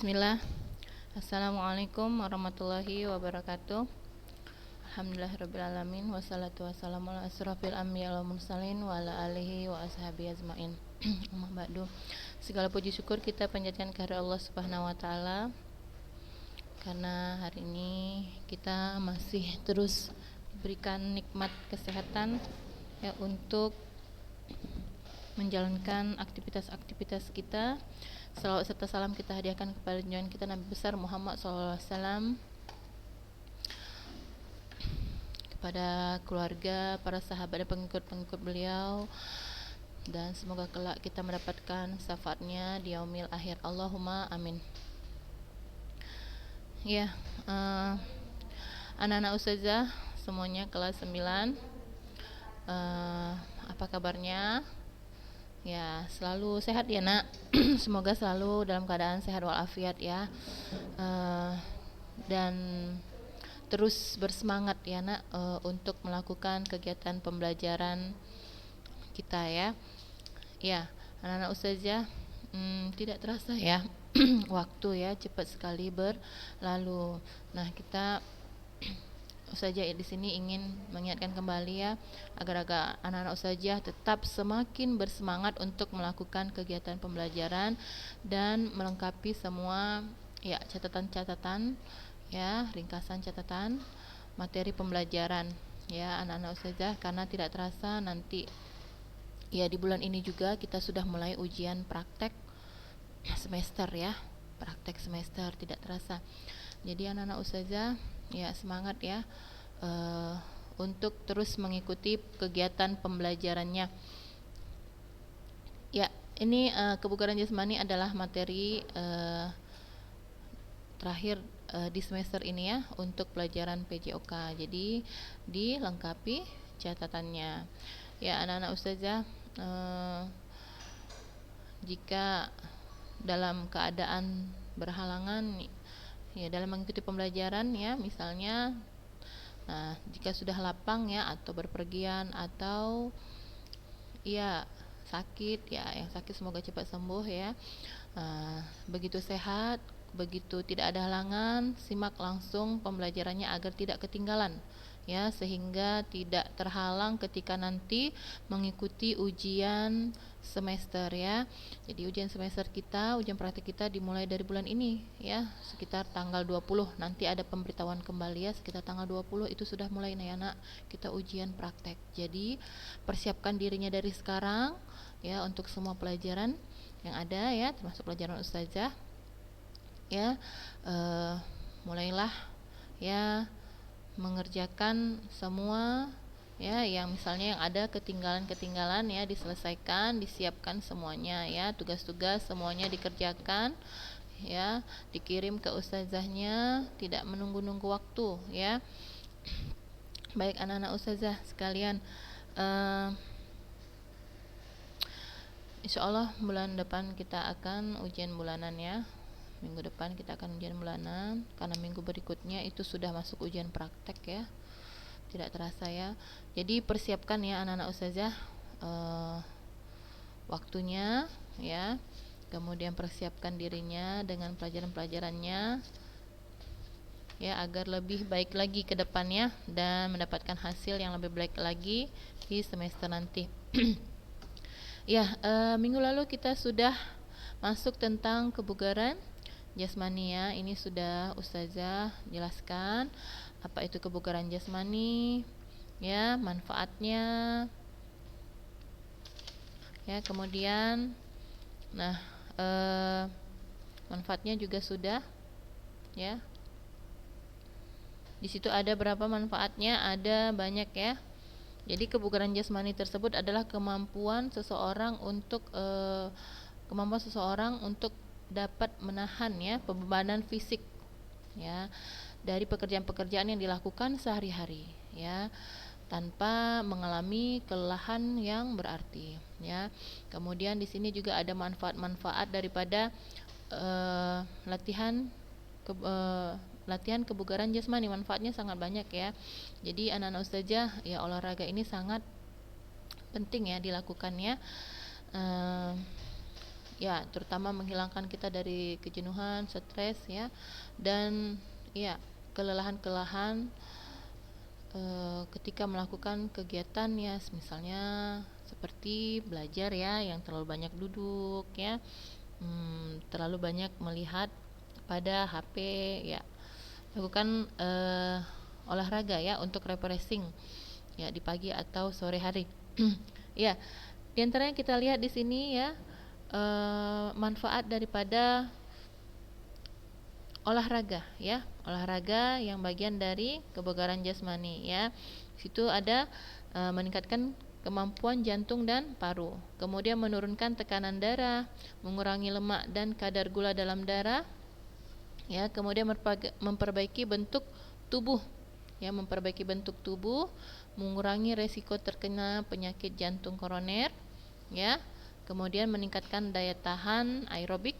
Bismillah. Assalamualaikum warahmatullahi wabarakatuh. Alhamdulillahirrabbilalamin. Wassalatu wassalamu ala asrafil anbiya wal mursalin wa ala alihi wa ashabihi ajmain. Amma ba'du. Segala puji syukur kita panjatkan kepada Allah Subhanahu wa taala karena hari ini kita masih terus diberikan nikmat kesehatan ya untuk menjalankan aktivitas-aktivitas kita. Salawat serta salam kita hadiahkan kepada junjungan kita Nabi besar Muhammad SAW, kepada keluarga, para sahabat dan pengikut-pengikut beliau, dan semoga kelak kita mendapatkan syafaatnya di yaumil akhir. Allahumma amin. Ya, anak-anak ustazah semuanya kelas 9, apa kabarnya? Ya, selalu sehat ya nak. Semoga selalu dalam keadaan sehat walafiat ya, dan terus bersemangat ya nak, untuk melakukan kegiatan pembelajaran kita ya. Ya, anak-anak ustazah, tidak terasa ya waktu ya cepat sekali berlalu. Nah, kita Ustazah di sini ingin mengingatkan kembali ya, agar anak-anak ustazah tetap semakin bersemangat untuk melakukan kegiatan pembelajaran dan melengkapi semua ya catatan-catatan ya, ringkasan catatan materi pembelajaran ya anak-anak ustazah, karena tidak terasa nanti ya di bulan ini juga kita sudah mulai ujian praktek semester ya, praktek semester tidak terasa. Jadi anak-anak ustazah ya semangat ya, untuk terus mengikuti kegiatan pembelajarannya. Ya, ini kebugaran jasmani adalah materi terakhir di semester ini ya untuk pelajaran PJOK. Jadi dilengkapi catatannya. Ya anak-anak ustazah, jika dalam keadaan berhalangan ya dalam mengikuti pembelajaran ya, misalnya jika sudah lapang ya, atau berpergian, atau ya sakit ya, yang sakit semoga cepat sembuh ya. Begitu sehat, begitu tidak ada halangan, simak langsung pembelajarannya agar tidak ketinggalan ya, sehingga tidak terhalang ketika nanti mengikuti ujian semester ya. Jadi ujian semester kita, ujian praktik kita dimulai dari bulan ini ya, sekitar tanggal 20. Nanti ada pemberitahuan kembali ya, sekitar tanggal 20 itu sudah mulai nih anak kita ujian praktek. Jadi persiapkan dirinya dari sekarang ya untuk semua pelajaran yang ada ya, termasuk pelajaran ustazah ya. Mulailah ya mengerjakan semua ya, yang misalnya yang ada ketinggalan ya, diselesaikan, disiapkan semuanya ya, tugas-tugas semuanya dikerjakan ya, dikirim ke ustazahnya, tidak menunggu-nunggu waktu ya. Baik anak-anak ustazah sekalian, insyaallah bulan depan kita akan ujian bulanan ya. Minggu depan kita akan ujian bulanan, karena minggu berikutnya itu sudah masuk ujian praktek ya, tidak terasa ya. Jadi persiapkan ya anak-anak ustazah waktunya ya, kemudian persiapkan dirinya dengan pelajaran-pelajarannya ya, agar lebih baik lagi ke depannya dan mendapatkan hasil yang lebih baik lagi di semester nanti. Ya, minggu lalu kita sudah masuk tentang kebugaran jasmani ya. Ini sudah ustazah jelaskan apa itu kebugaran jasmani ya, manfaatnya ya, kemudian manfaatnya juga sudah ya. Di situ ada berapa manfaatnya? Ada banyak ya. Jadi kebugaran jasmani tersebut adalah kemampuan seseorang untuk dapat menahan ya pembebanan fisik ya dari pekerjaan-pekerjaan yang dilakukan sehari-hari ya, tanpa mengalami kelelahan yang berarti ya. Kemudian di sini juga ada manfaat-manfaat daripada latihan kebugaran jasmani. Manfaatnya sangat banyak ya. Jadi anak-anak ustazah ya, olahraga ini sangat penting ya dilakukannya ya terutama menghilangkan kita dari kejenuhan, stres ya, dan ya kelelahan-kelelahan ketika melakukan kegiatan ya, misalnya seperti belajar ya yang terlalu banyak duduk ya, terlalu banyak melihat pada HP ya. Lakukan olahraga ya untuk refreshing ya di pagi atau sore hari. Ya, di antaranya kita lihat di sini ya, manfaat daripada olahraga ya, olahraga yang bagian dari kebugaran jasmani ya. Situ ada meningkatkan kemampuan jantung dan paru, kemudian menurunkan tekanan darah, mengurangi lemak dan kadar gula dalam darah ya, kemudian memperbaiki bentuk tubuh ya, memperbaiki bentuk tubuh, mengurangi resiko terkena penyakit jantung koroner ya, kemudian meningkatkan daya tahan aerobik,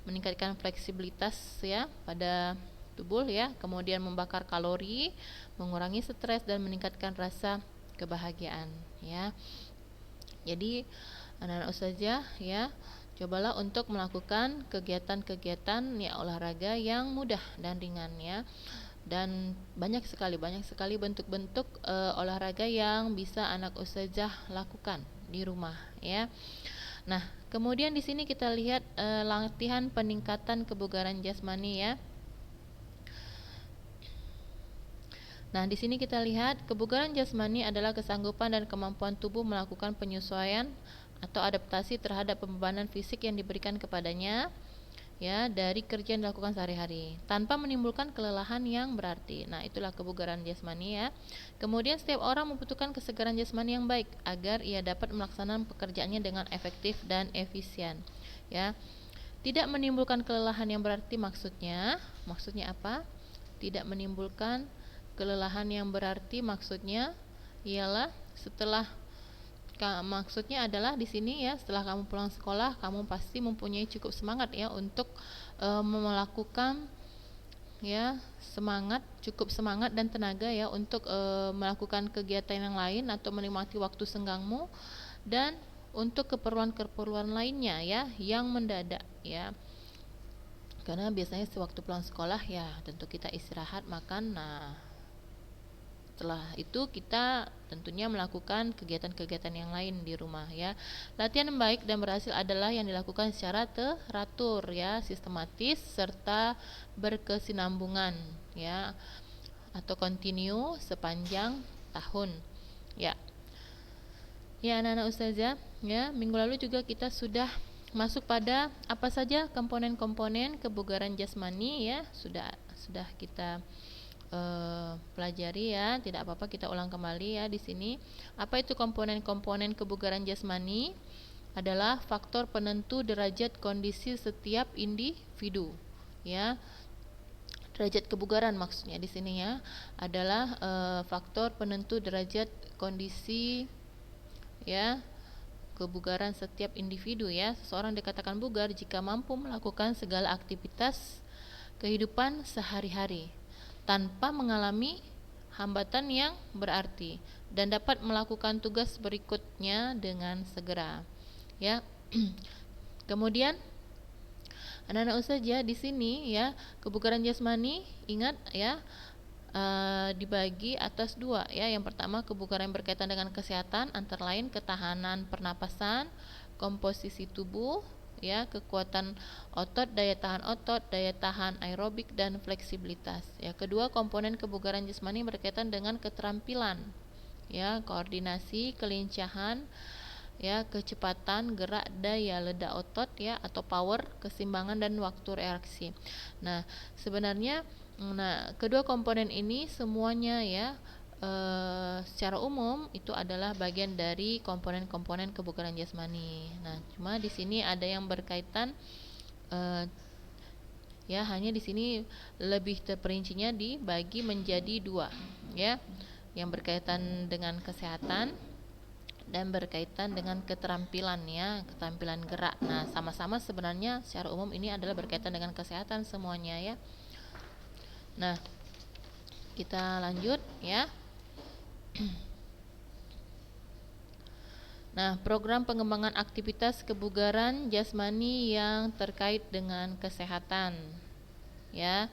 meningkatkan fleksibilitas ya pada tubuh ya, kemudian membakar kalori, mengurangi stres dan meningkatkan rasa kebahagiaan ya. Jadi anak-anak ustazah ya, cobalah untuk melakukan kegiatan-kegiatan ya olahraga yang mudah dan ringan ya. Dan banyak sekali bentuk-bentuk olahraga yang bisa anak ustazah lakukan di rumah ya. Nah, kemudian di sini kita lihat latihan peningkatan kebugaran jasmani ya. Nah, di sini kita lihat kebugaran jasmani adalah kesanggupan dan kemampuan tubuh melakukan penyesuaian atau adaptasi terhadap pembebanan fisik yang diberikan kepadanya ya dari kerja yang dilakukan sehari-hari tanpa menimbulkan kelelahan yang berarti. Nah, itulah kebugaran jasmani ya. Kemudian setiap orang membutuhkan kesegaran jasmani yang baik agar ia dapat melaksanakan pekerjaannya dengan efektif dan efisien ya. Tidak menimbulkan kelelahan yang berarti maksudnya apa? Tidak menimbulkan kelelahan yang berarti maksudnya ialah maksudnya adalah di sini ya, setelah kamu pulang sekolah kamu pasti mempunyai cukup semangat ya untuk melakukan ya, cukup semangat dan tenaga ya untuk melakukan kegiatan yang lain atau menikmati waktu senggangmu dan untuk keperluan-keperluan lainnya ya yang mendadak ya. Karena biasanya sewaktu pulang sekolah ya tentu kita istirahat, makan, nah setelah itu kita tentunya melakukan kegiatan-kegiatan yang lain di rumah ya. Latihan yang baik dan berhasil adalah yang dilakukan secara teratur ya, sistematis serta berkesinambungan ya, atau kontinu sepanjang tahun ya. Ya anak-anak ustazah ya, minggu lalu juga kita sudah masuk pada apa saja komponen-komponen kebugaran jasmani ya, sudah kita pelajari ya, tidak apa-apa kita ulang kembali ya di sini. Apa itu komponen-komponen kebugaran jasmani? Adalah faktor penentu derajat kondisi setiap individu ya. Derajat kebugaran maksudnya di sini ya adalah faktor penentu derajat kondisi ya kebugaran setiap individu ya. Seseorang dikatakan bugar jika mampu melakukan segala aktivitas kehidupan sehari-hari tanpa mengalami hambatan yang berarti dan dapat melakukan tugas berikutnya dengan segera ya. Kemudian anak-anak ustazah di sini ya, kebugaran jasmani ingat ya, dibagi atas dua ya. Yang pertama kebugaran yang berkaitan dengan kesehatan, antara lain ketahanan pernapasan, komposisi tubuh ya, kekuatan otot, daya tahan aerobik dan fleksibilitas ya. Kedua komponen kebugaran jasmani berkaitan dengan keterampilan ya, koordinasi, kelincahan ya, kecepatan gerak, daya ledak otot ya atau power, keseimbangan dan waktu reaksi. Nah, sebenarnya kedua komponen ini semuanya ya secara umum itu adalah bagian dari komponen-komponen kebugaran jasmani. Nah, cuma di sini ada yang berkaitan ya, hanya di sini lebih terperincinya dibagi menjadi dua ya, yang berkaitan dengan kesehatan dan berkaitan dengan keterampilan ya, keterampilan gerak. Nah, sama-sama sebenarnya secara umum ini adalah berkaitan dengan kesehatan semuanya ya. Nah, kita lanjut ya. Nah, program pengembangan aktivitas kebugaran jasmani yang terkait dengan kesehatan. Ya.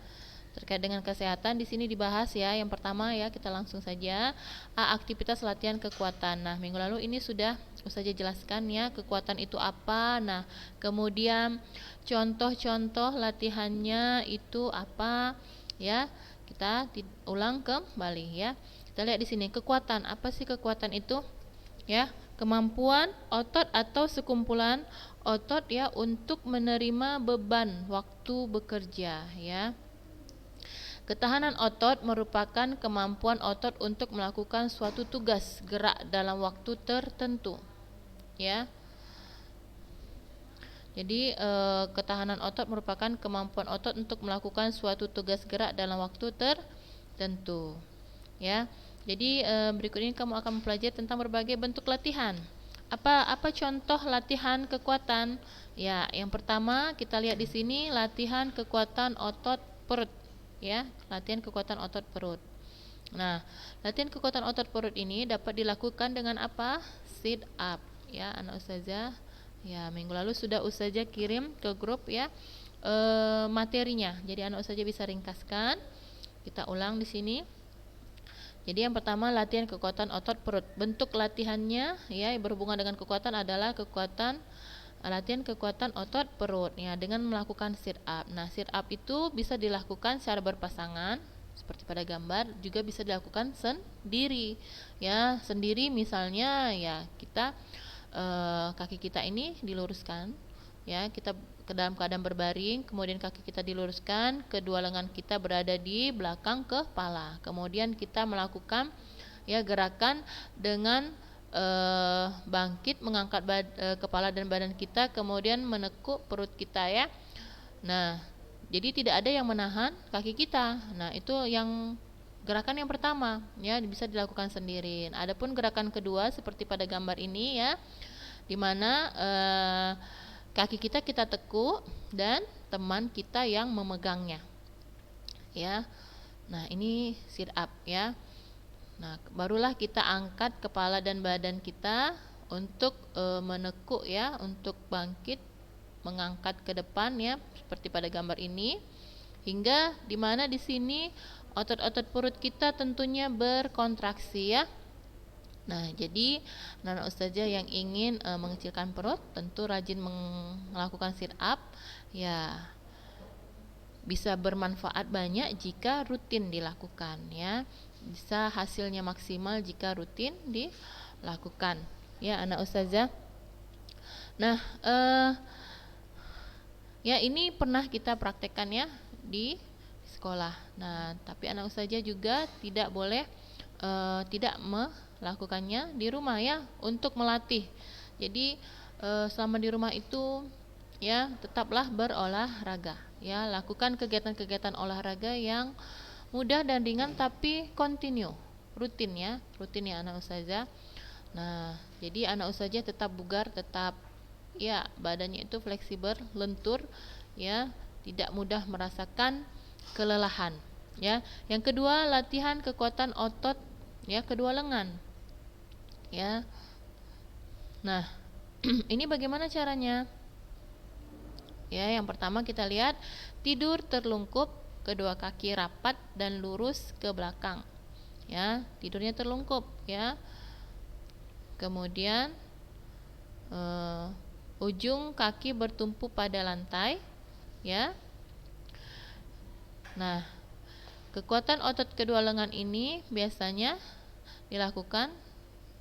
Terkait dengan kesehatan di sini dibahas ya. Yang pertama ya, kita langsung saja. Aktivitas latihan kekuatan. Nah, minggu lalu ini sudah Ustazah jelaskan ya, kekuatan itu apa. Nah, kemudian contoh-contoh latihannya itu apa ya. Kita ulang kembali ya. Kita lihat di sini, kekuatan. Apa sih kekuatan itu? Ya, kemampuan otot atau sekumpulan otot ya untuk menerima beban waktu bekerja ya. Ketahanan otot merupakan kemampuan otot untuk melakukan suatu tugas gerak dalam waktu tertentu. Ya. Jadi ketahanan otot merupakan kemampuan otot untuk melakukan suatu tugas gerak dalam waktu tertentu. Ya. Jadi berikut ini kamu akan mempelajari tentang berbagai bentuk latihan. Apa contoh latihan kekuatan? Ya, yang pertama kita lihat di sini latihan kekuatan otot perut. Ya, latihan kekuatan otot perut. Nah, latihan kekuatan otot perut ini dapat dilakukan dengan apa? Sit up. Ya, anak ustazah. Ya, minggu lalu sudah ustazah kirim ke grup ya materinya. Jadi anak ustazah bisa ringkaskan. Kita ulang di sini. Jadi yang pertama latihan kekuatan otot perut. Bentuk latihannya ya berhubungan dengan kekuatan adalah latihan kekuatan otot perut ya dengan melakukan sit up. Nah, sit up itu bisa dilakukan secara berpasangan seperti pada gambar, juga bisa dilakukan sendiri. Ya, sendiri misalnya ya kita kaki kita ini diluruskan ya, kita ke dalam keadaan berbaring, kemudian kaki kita diluruskan, kedua lengan kita berada di belakang kepala. Kemudian kita melakukan ya gerakan dengan bangkit, mengangkat kepala dan badan kita, kemudian menekuk perut kita ya. Nah, jadi tidak ada yang menahan kaki kita. Nah, itu yang gerakan yang pertama ya, bisa dilakukan sendiri. Adapun gerakan kedua seperti pada gambar ini ya, di mana kaki kita tekuk dan teman kita yang memegangnya. Ya. Nah, ini sit up ya. Nah, barulah kita angkat kepala dan badan kita untuk menekuk ya, untuk bangkit, mengangkat ke depan ya, seperti pada gambar ini. Hingga di mana di sini otot-otot perut kita tentunya berkontraksi ya. Nah, jadi anak ustazah yang ingin mengecilkan perut tentu rajin melakukan sit up ya. Bisa bermanfaat banyak jika rutin dilakukan ya. Bisa hasilnya maksimal jika rutin dilakukan ya anak ustazah. Nah, ya ini pernah kita praktekkan ya di sekolah. Nah, tapi anak ustazah juga tidak boleh tidak melakukannya di rumah ya, untuk melatih. Jadi selama di rumah itu ya tetaplah berolahraga ya, lakukan kegiatan-kegiatan olahraga yang mudah dan ringan tapi kontinu, rutin ya anak ustazah. Nah, jadi anak ustazah tetap bugar, tetap ya badannya itu fleksibel, lentur ya, tidak mudah merasakan kelelahan ya. Yang kedua, latihan kekuatan otot ya kedua lengan ya. Nah, ini bagaimana caranya? Ya, yang pertama kita lihat tidur terlungkup, kedua kaki rapat dan lurus ke belakang. Ya, tidurnya terlungkup ya. Kemudian ujung kaki bertumpu pada lantai ya. Nah, kekuatan otot kedua lengan ini biasanya dilakukan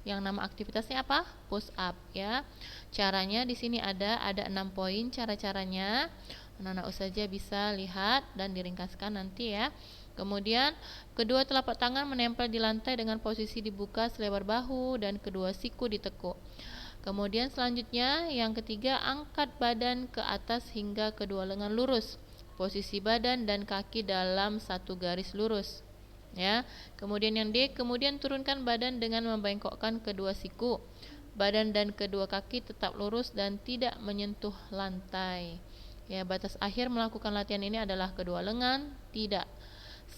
yang nama aktivitasnya apa? Push up ya. Caranya di sini ada 6 poin cara-caranya. Anak-anak ustazah bisa lihat dan diringkaskan nanti ya. Kemudian kedua telapak tangan menempel di lantai dengan posisi dibuka selebar bahu dan kedua siku ditekuk. Kemudian selanjutnya yang ketiga, angkat badan ke atas hingga kedua lengan lurus. Posisi badan dan kaki dalam satu garis lurus. Ya. Kemudian yang D, kemudian turunkan badan dengan membengkokkan kedua siku. Badan dan kedua kaki tetap lurus dan tidak menyentuh lantai. Ya, batas akhir melakukan latihan ini adalah kedua lengan tidak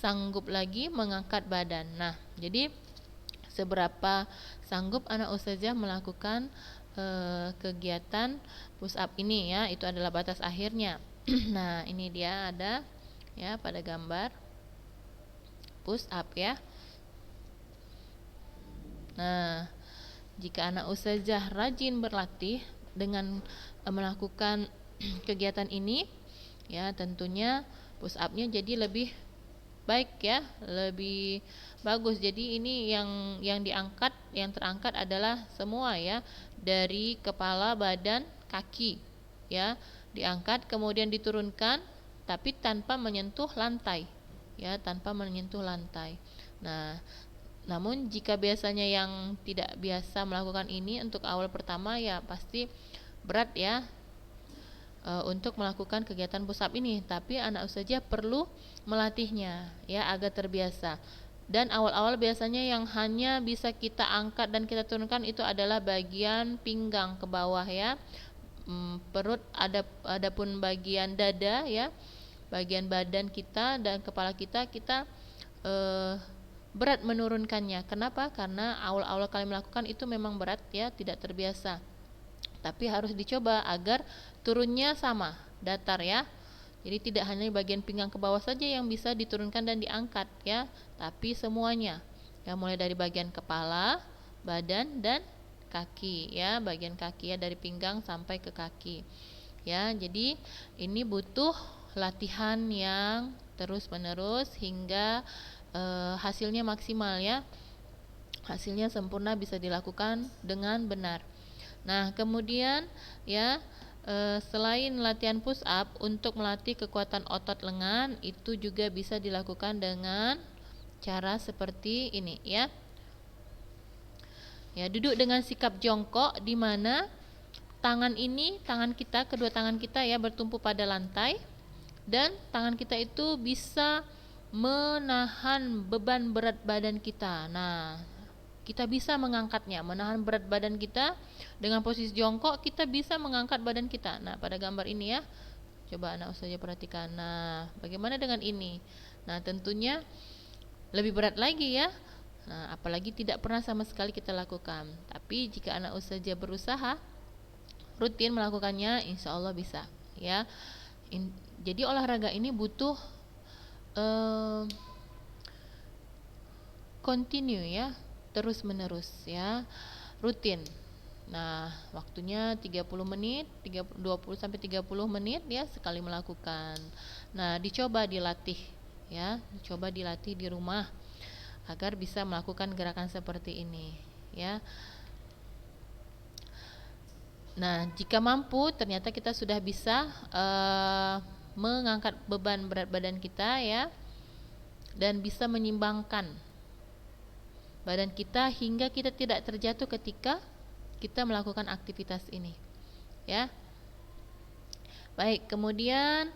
sanggup lagi mengangkat badan. Nah, jadi seberapa sanggup anak ustazah melakukan kegiatan push up ini ya, itu adalah batas akhirnya. Nah, ini dia ada ya pada gambar push up ya. Nah, jika anak ustazah rajin berlatih dengan melakukan kegiatan ini ya, tentunya push up-nya jadi lebih baik ya, lebih bagus. Jadi ini yang diangkat, yang terangkat adalah semua ya, dari kepala, badan, kaki ya, diangkat kemudian diturunkan tapi tanpa menyentuh lantai ya, tanpa menyentuh lantai. Nah, namun jika biasanya yang tidak biasa melakukan ini untuk awal pertama ya pasti berat ya untuk melakukan kegiatan push up ini, tapi anak ustazah perlu melatihnya ya agar terbiasa. Dan awal-awal biasanya yang hanya bisa kita angkat dan kita turunkan itu adalah bagian pinggang ke bawah ya, perut, adapun bagian dada ya, bagian badan kita dan kepala kita berat menurunkannya. Kenapa? Karena awal-awal kali melakukan itu memang berat ya, tidak terbiasa. Tapi harus dicoba agar turunnya sama, datar ya. Jadi tidak hanya bagian pinggang ke bawah saja yang bisa diturunkan dan diangkat ya, tapi semuanya. Ya, mulai dari bagian kepala, badan dan kaki ya, bagian kaki ya, dari pinggang sampai ke kaki. Ya, jadi ini butuh latihan yang terus-menerus hingga hasilnya maksimal ya. Hasilnya sempurna bisa dilakukan dengan benar. Nah, kemudian ya selain latihan push up, untuk melatih kekuatan otot lengan itu juga bisa dilakukan dengan cara seperti ini ya. Ya, duduk dengan sikap jongkok di mana tangan kita, kedua tangan kita ya bertumpu pada lantai dan tangan kita itu bisa menahan beban berat badan kita. Nah, kita bisa mengangkatnya, menahan berat badan kita dengan posisi jongkok, kita bisa mengangkat badan kita. Nah, pada gambar ini ya, coba anak ustazah perhatikan. Nah, bagaimana dengan ini? Nah, tentunya lebih berat lagi ya. Nah, apalagi tidak pernah sama sekali kita lakukan. Tapi jika anak ustazah berusaha rutin melakukannya, insya Allah bisa ya. Jadi olahraga ini butuh continue ya, terus menerus ya, rutin. Nah, waktunya 30 menit, 20 sampai 30 menit ya sekali melakukan. Nah, dicoba dilatih ya, dicoba dilatih di rumah agar bisa melakukan gerakan seperti ini ya. Nah, jika mampu ternyata kita sudah bisa mengangkat beban berat badan kita ya, dan bisa menyimbangkan badan kita hingga kita tidak terjatuh ketika kita melakukan aktivitas ini ya. Baik, kemudian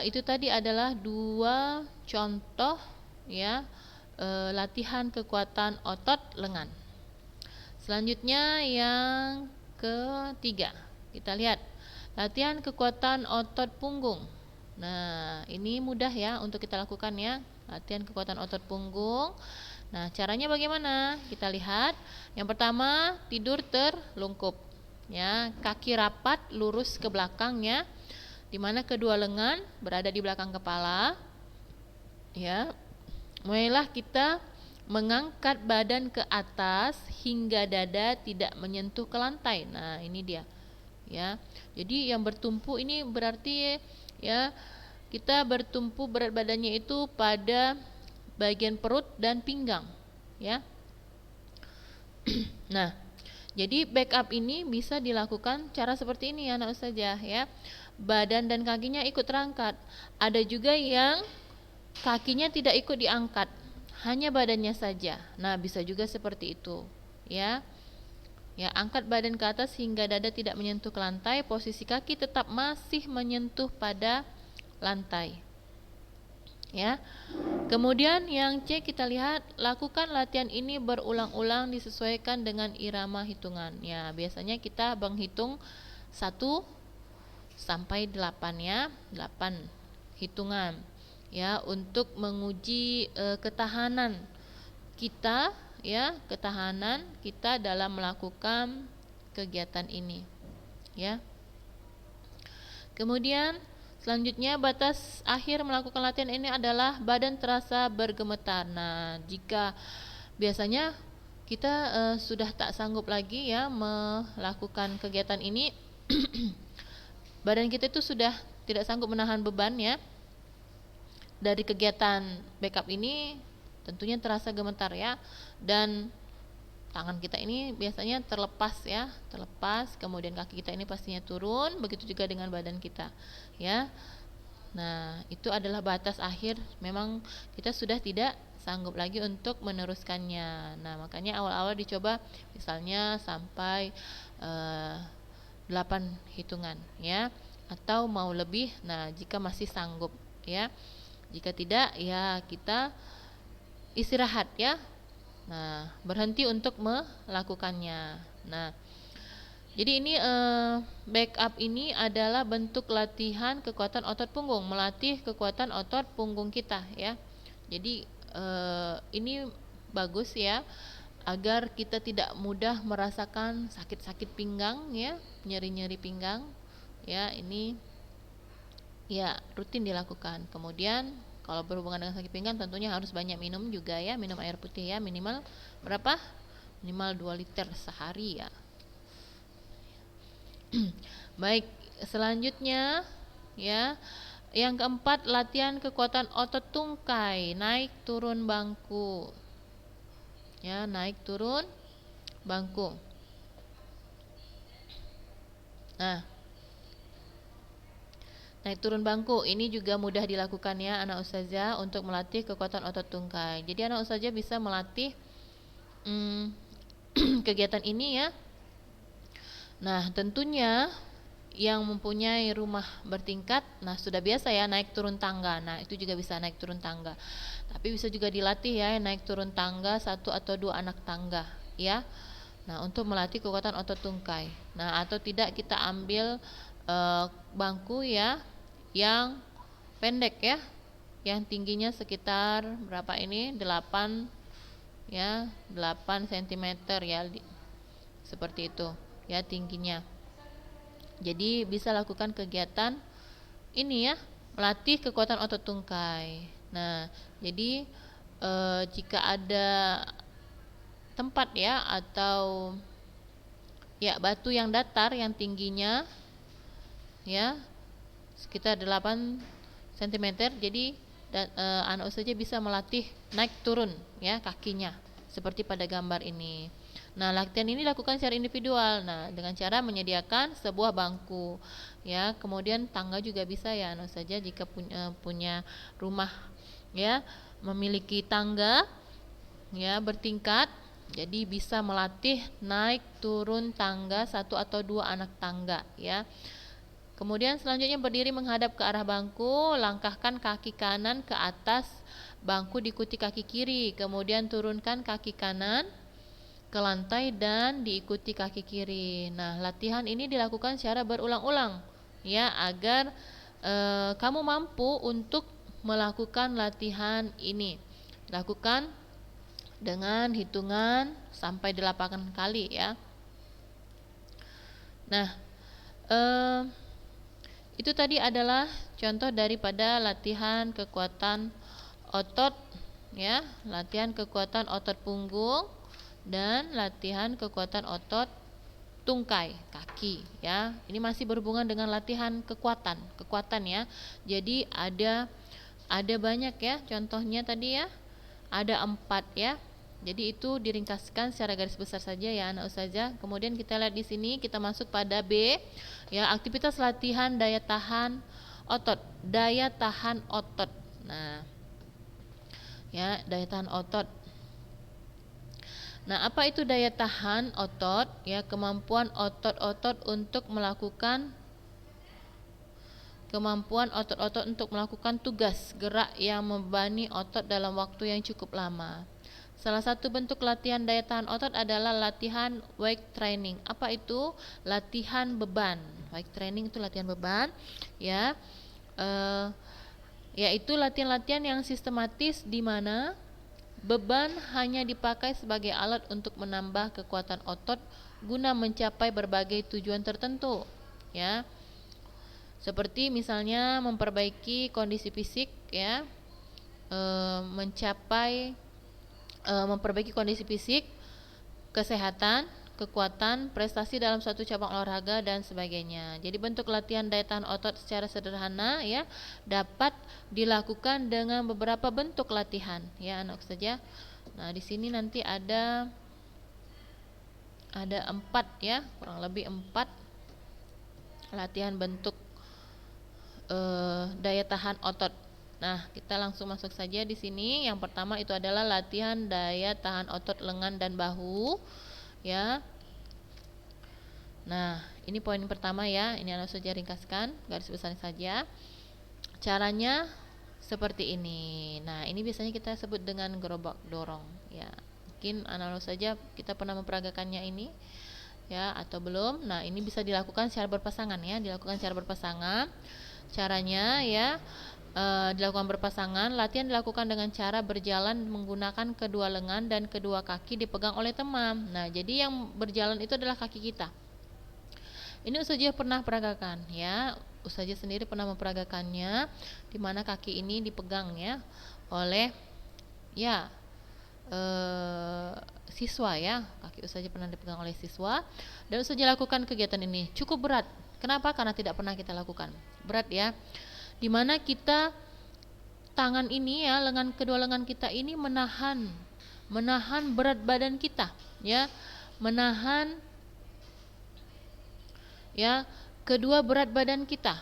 itu tadi adalah 2 contoh ya latihan kekuatan otot lengan. Selanjutnya yang ketiga, kita lihat latihan kekuatan otot punggung. Nah, ini mudah ya untuk kita lakukan ya, latihan kekuatan otot punggung. Nah, caranya bagaimana? Kita lihat. Yang pertama, tidur terlungkup ya, kaki rapat lurus ke belakang ya, dimana kedua lengan berada di belakang kepala ya. Mulailah kita mengangkat badan ke atas hingga dada tidak menyentuh ke lantai. Nah, ini dia ya. Jadi yang bertumpu ini berarti ya, kita bertumpu berat badannya itu pada bagian perut dan pinggang ya. Nah, jadi backup ini bisa dilakukan cara seperti ini ya anak ustazah ya. Badan dan kakinya ikut terangkat. Ada juga yang kakinya tidak ikut diangkat, hanya badannya saja. Nah, bisa juga seperti itu ya. Ya, angkat badan ke atas hingga dada tidak menyentuh ke lantai, posisi kaki tetap masih menyentuh pada lantai ya. Kemudian yang C, kita lihat lakukan latihan ini berulang-ulang disesuaikan dengan irama hitungan ya. Biasanya kita menghitung 1 sampai 8 ya, 8 hitungan ya, untuk menguji ketahanan kita ya ketahanan kita dalam melakukan kegiatan ini, ya. Kemudian selanjutnya batas akhir melakukan latihan ini adalah badan terasa bergemetar. Nah, jika biasanya kita sudah tak sanggup lagi ya melakukan kegiatan ini, badan kita itu sudah tidak sanggup menahan beban ya. Dari kegiatan backup ini tentunya terasa gemetar ya, dan tangan kita ini biasanya terlepas ya, kemudian kaki kita ini pastinya turun, begitu juga dengan badan kita ya. Nah, itu adalah batas akhir, memang kita sudah tidak sanggup lagi untuk meneruskannya. Nah, makanya awal-awal dicoba misalnya sampai 8 hitungan ya, atau mau lebih. Nah, jika masih sanggup ya, jika tidak ya kita istirahat ya. Nah, berhenti untuk melakukannya. Nah, jadi ini backup ini adalah bentuk latihan kekuatan otot punggung, melatih kekuatan otot punggung kita ya. Jadi ini bagus ya, agar kita tidak mudah merasakan sakit-sakit pinggang ya, nyeri-nyeri pinggang ya. Ini ya rutin dilakukan. Kemudian kalau berhubungan dengan sakit pinggang tentunya harus banyak minum juga ya, minum air putih ya, minimal berapa? Minimal 2 liter sehari ya. Baik, selanjutnya ya, yang keempat, latihan kekuatan otot tungkai, naik turun bangku ya, naik turun bangku. Nah, naik turun bangku ini juga mudah dilakukan ya anak ustazah untuk melatih kekuatan otot tungkai. Jadi anak ustazah bisa melatih kegiatan ini ya. Nah, tentunya yang mempunyai rumah bertingkat, nah sudah biasa ya naik turun tangga. Nah, itu juga bisa naik turun tangga. Tapi bisa juga dilatih ya naik turun tangga 1 atau 2 anak tangga ya. Nah, untuk melatih kekuatan otot tungkai. Nah, atau tidak kita ambil bangku ya yang pendek ya, yang tingginya sekitar berapa ini, 8 ya, 8 cm ya, seperti itu ya tingginya. Jadi bisa lakukan kegiatan ini ya, melatih kekuatan otot tungkai. Nah, jadi jika ada tempat ya atau ya batu yang datar yang tingginya ya sekitar 8 cm, jadi anak usaha bisa melatih naik turun ya kakinya seperti pada gambar ini. Nah, latihan ini dilakukan secara individual. Nah, dengan cara menyediakan sebuah bangku ya, kemudian tangga juga bisa ya anak usaha jika punya rumah ya memiliki tangga ya bertingkat, jadi bisa melatih naik turun tangga 1 atau 2 anak tangga ya. Kemudian selanjutnya berdiri menghadap ke arah bangku, langkahkan kaki kanan ke atas bangku diikuti kaki kiri, kemudian turunkan kaki kanan ke lantai dan diikuti kaki kiri. Nah, latihan ini dilakukan secara berulang-ulang ya, agar kamu mampu untuk melakukan latihan ini. Lakukan dengan hitungan sampai 8 kali ya. Nah, itu tadi adalah contoh daripada latihan kekuatan otot ya, latihan kekuatan otot punggung dan latihan kekuatan otot tungkai kaki ya. Ini masih berhubungan dengan latihan kekuatan ya. Jadi ada banyak ya contohnya tadi ya. Ada 4 ya. Jadi itu diringkaskan secara garis besar saja ya anak ustazah. Kemudian kita lihat di sini, kita masuk pada B ya, aktivitas latihan daya tahan otot. Daya tahan otot. Nah, ya, daya tahan otot. Nah, apa itu daya tahan otot? Ya, kemampuan otot-otot untuk melakukan tugas gerak yang membebani otot dalam waktu yang cukup lama. Salah satu bentuk latihan daya tahan otot adalah latihan weight training. Apa itu? Latihan beban. Weight training itu latihan beban, ya, yaitu latihan-latihan yang sistematis di mana Beban hanya dipakai sebagai alat untuk menambah kekuatan otot guna mencapai berbagai tujuan tertentu, ya. Seperti misalnya memperbaiki kondisi fisik, ya, memperbaiki kondisi fisik, kesehatan, kekuatan, prestasi dalam suatu cabang olahraga dan sebagainya. Jadi bentuk latihan daya tahan otot secara sederhana, ya, dapat dilakukan dengan beberapa bentuk latihan, ya anak saja. Nah, di sini nanti ada 4, ya, kurang lebih 4 latihan bentuk daya tahan otot. Nah, kita langsung masuk saja di sini. Yang pertama itu adalah latihan daya tahan otot lengan dan bahu, ya. Nah, ini poin pertama, ya. Ini anak saja ringkaskan, garis besar saja. Caranya seperti ini. Nah, ini biasanya kita sebut dengan gerobak dorong, ya. Mungkin anak saja kita pernah memperagakannya ini, ya, atau belum. Nah, ini bisa dilakukan secara berpasangan, ya. Dilakukan secara berpasangan. Caranya, ya, dilakukan berpasangan. Latihan dilakukan dengan cara berjalan menggunakan kedua lengan dan kedua kaki dipegang oleh teman. Nah, jadi yang berjalan itu adalah kaki kita. Ini Ustazah pernah peragakan, ya. Ustazah sendiri pernah memperagakannya, di mana kaki ini dipegang, ya, oleh, ya, siswa, ya. Kaki Ustazah pernah dipegang oleh siswa, dan Ustazah lakukan kegiatan ini. Cukup berat. Kenapa? Karena tidak pernah kita lakukan. Berat, ya. Dimana kita tangan ini, ya, kedua lengan kita ini menahan berat badan kita, ya, menahan, ya, kedua berat badan kita,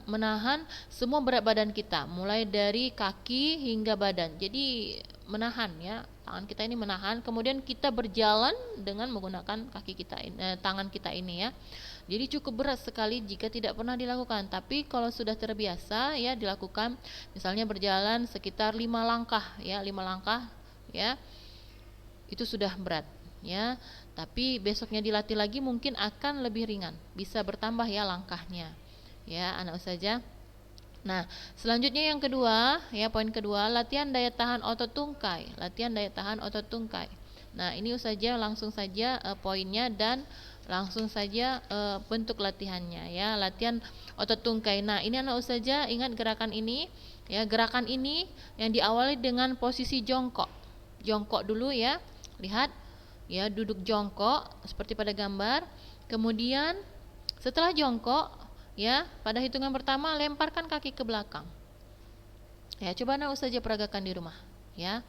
menahan semua berat badan kita, mulai dari kaki hingga badan. Jadi menahan, ya, tangan kita ini menahan. Kemudian kita berjalan dengan menggunakan tangan kita ini, ya. Jadi cukup berat sekali jika tidak pernah dilakukan. Tapi kalau sudah terbiasa, ya, dilakukan, misalnya berjalan sekitar 5 langkah, ya, 5 langkah, ya, itu sudah berat, ya. Tapi besoknya dilatih lagi mungkin akan lebih ringan, bisa bertambah, ya, langkahnya, ya anak Ustazah. Nah, selanjutnya yang kedua, ya, poin kedua, latihan daya tahan otot tungkai. Latihan daya tahan otot tungkai. Nah, ini Ustazah langsung saja poinnya dan langsung saja bentuk latihannya, ya. Latihan otot tungkai. Nah, ini anak Ustazah ingat gerakan ini, ya. Gerakan ini yang diawali dengan posisi jongkok. Jongkok dulu, ya. Lihat, ya, duduk jongkok seperti pada gambar. Kemudian setelah jongkok, ya, pada hitungan pertama lemparkan kaki ke belakang. Ya, coba anak Ustazah peragakan di rumah, ya.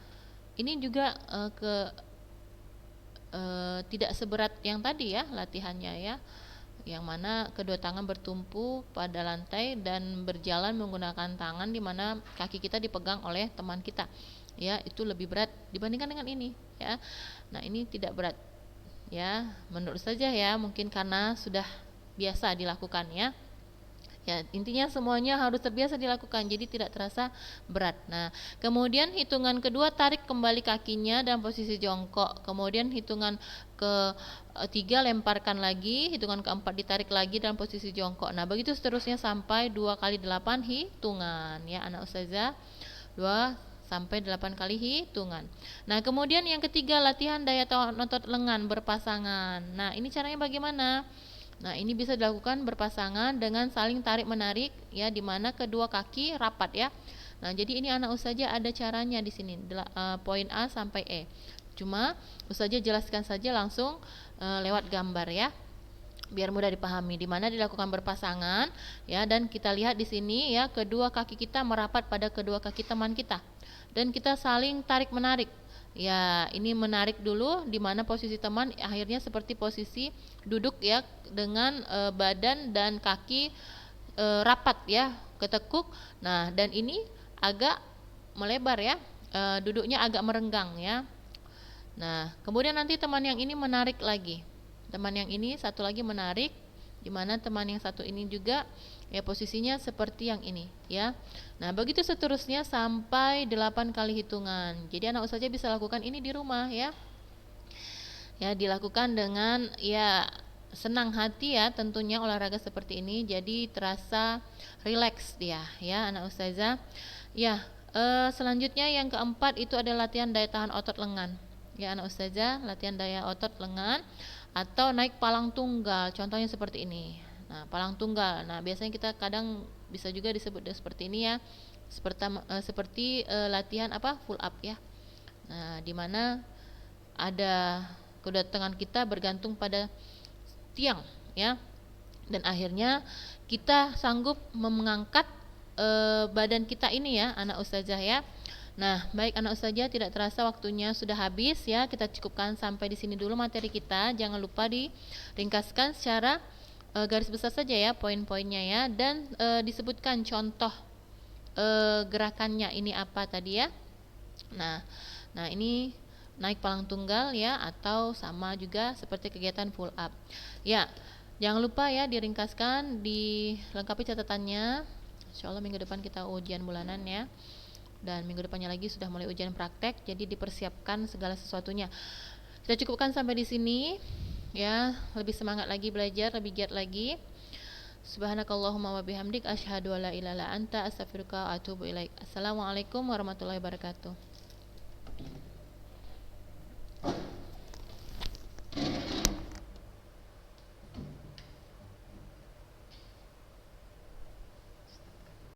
Ini juga tidak seberat yang tadi, ya, latihannya, ya, yang mana kedua tangan bertumpu pada lantai dan berjalan menggunakan tangan di mana kaki kita dipegang oleh teman kita, ya. Itu lebih berat dibandingkan dengan ini, ya. Nah, ini tidak berat, ya, menurut saja, ya, mungkin karena sudah biasa dilakukan, ya. Ya, intinya semuanya harus terbiasa dilakukan, jadi tidak terasa berat. Nah, kemudian hitungan kedua tarik kembali kakinya dalam posisi jongkok. Kemudian hitungan ketiga lemparkan lagi, hitungan keempat ditarik lagi dalam posisi jongkok. Nah, begitu seterusnya sampai 2 kali 8 hitungan, ya anak Ustazah. 2 sampai 8 kali hitungan. Nah, kemudian yang ketiga latihan daya tahan otot lengan berpasangan. Nah, ini caranya bagaimana? Nah, ini bisa dilakukan berpasangan dengan saling tarik-menarik, ya, di mana kedua kaki rapat, ya. Nah, jadi ini anak Ustazah ada caranya di sini, poin A sampai E. Cuma Ustazah jelaskan saja langsung lewat gambar, ya, biar mudah dipahami. Di mana dilakukan berpasangan, ya, dan kita lihat di sini, ya, kedua kaki kita merapat pada kedua kaki teman kita, dan kita saling tarik-menarik. Ya, ini menarik dulu di mana posisi teman akhirnya seperti posisi duduk, ya, dengan badan dan kaki rapat, ya, ketekuk. Nah, dan ini agak melebar, ya, duduknya agak merenggang, ya. Nah, kemudian nanti teman yang ini menarik lagi. Teman yang ini satu lagi menarik, di mana teman yang satu ini juga, ya, posisinya seperti yang ini, ya. Nah, begitu seterusnya sampai 8 kali hitungan. Jadi anak Ustazah bisa lakukan ini di rumah, ya. Ya, dilakukan dengan, ya, senang hati, ya, tentunya olahraga seperti ini. Jadi terasa rileks dia, ya anak Ustazah. Ya, Selanjutnya yang keempat itu adalah latihan daya tahan otot lengan. Ya anak ustazah, latihan daya otot lengan atau naik palang tunggal. Contohnya seperti ini. Nah, palang tunggal. Nah, biasanya kita kadang bisa juga disebut seperti ini ya. Seperti latihan apa? Full up ya. Nah, di mana ada kedua tangan kita bergantung pada tiang ya. Dan akhirnya kita sanggup mengangkat badan kita ini ya anak ustazah ya. Nah, baik anak ustazah, tidak terasa waktunya sudah habis ya. Kita cukupkan sampai di sini dulu materi kita. Jangan lupa diringkaskan secara garis besar saja ya poin-poinnya ya, dan disebutkan contoh gerakannya ini apa tadi ya. Nah, ini naik palang tunggal ya, atau sama juga seperti kegiatan full up. Ya, jangan lupa ya diringkaskan, dilengkapi catatannya. Insyaallah minggu depan kita ujian bulanan ya. Dan minggu depannya lagi sudah mulai ujian praktek, jadi dipersiapkan segala sesuatunya. Kita cukupkan sampai di sini ya. Lebih semangat lagi belajar, lebih giat lagi. Subhanakallahumma wa bihamdik asyhadu alla ilaha illa anta astaghfiruka wa atubu ilaik. Assalamualaikum warahmatullahi wabarakatuh.